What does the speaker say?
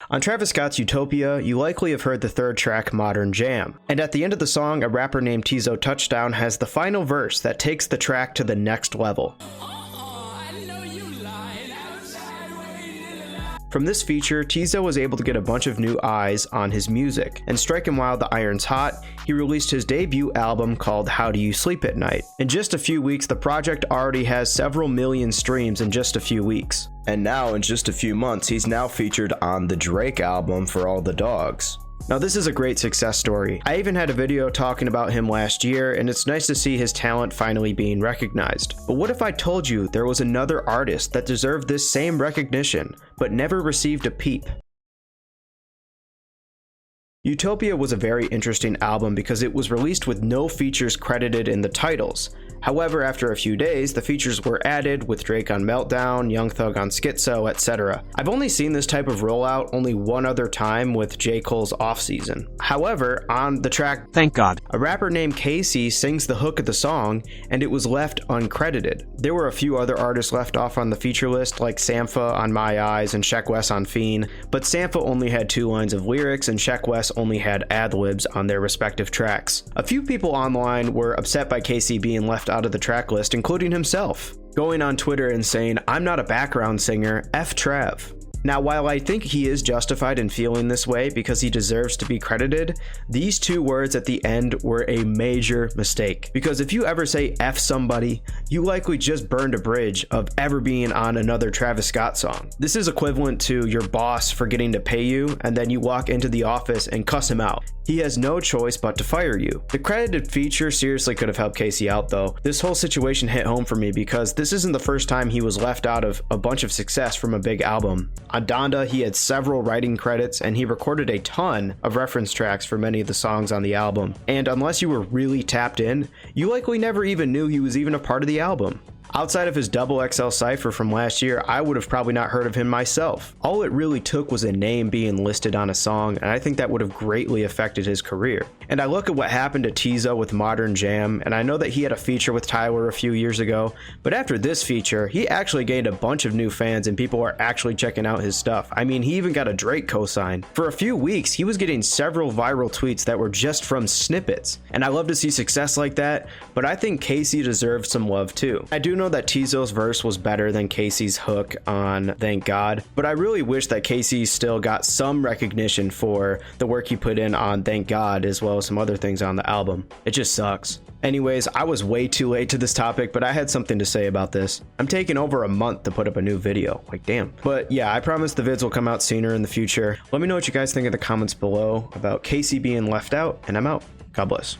On Travis Scott's Utopia, you likely have heard the third track, Modern Jam. And at the end of the song, a rapper named Teezo Touchdown has the final verse that takes the track to the next level. From this feature, Teezo was able to get a bunch of new eyes on his music, and striking while the iron's hot, he released his debut album called How Do You Sleep at Night. In just a few weeks, the project already has several million streams in just a few weeks. And now, in just a few months, he's now featured on the Drake album For All the Dogs. Now this is a great success story. I even had a video talking about him last year, and it's nice to see his talent finally being recognized. But what if I told you there was another artist that deserved this same recognition, but never received a peep? Utopia was a very interesting album because it was released with no features credited in the titles. However, after a few days, the features were added with Drake on Meltdown, Young Thug on Schizo, etc. I've only seen this type of rollout only one other time with J. Cole's Off Season. However, on the track Thank God, a rapper named Kaycyy sings the hook of the song, and it was left uncredited. There were a few other artists left off on the feature list, like Sampha on My Eyes and Sheck Wes on Fiend, but Sampha only had 2 lines of lyrics and Sheck Wes only had ad-libs on their respective tracks. A few people online were upset by Kaycyy being left out of the track list, including himself, going on Twitter and saying, "I'm not a background singer, F Trav." Now, while I think he is justified in feeling this way because he deserves to be credited, these 2 words at the end were a major mistake. Because if you ever say F somebody, you likely just burned a bridge of ever being on another Travis Scott song. This is equivalent to your boss forgetting to pay you, and then you walk into the office and cuss him out. He has no choice but to fire you. The credited feature seriously could have helped Kaycyy out though. This whole situation hit home for me because this isn't the first time he was left out of a bunch of success from a big album. On Donda, he had several writing credits and he recorded a ton of reference tracks for many of the songs on the album. And unless you were really tapped in, you likely never even knew he was even a part of the album. Outside of his XXL cypher from last year, I would have probably not heard of him myself. All it really took was a name being listed on a song, and I think that would have greatly affected his career. And I look at what happened to Teezo with Modern Jam, and I know that he had a feature with Tyler a few years ago, but after this feature, he actually gained a bunch of new fans and people are actually checking out his stuff. I mean, he even got a Drake cosign. For a few weeks, he was getting several viral tweets that were just from snippets, and I love to see success like that, but I think Kaycyy deserves some love too. I do know that Teezo's verse was better than Kaycyy's hook on Thank God, but I really wish that Kaycyy still got some recognition for the work he put in on Thank God as well as some other things on the album. It just sucks. Anyways, I was way too late to this topic, but I had something to say about this. I'm taking over a month to put up a new video, like damn. But yeah, I promise the vids will come out sooner in the future. Let me know what you guys think in the comments below about Kaycyy being left out, and I'm out. God bless.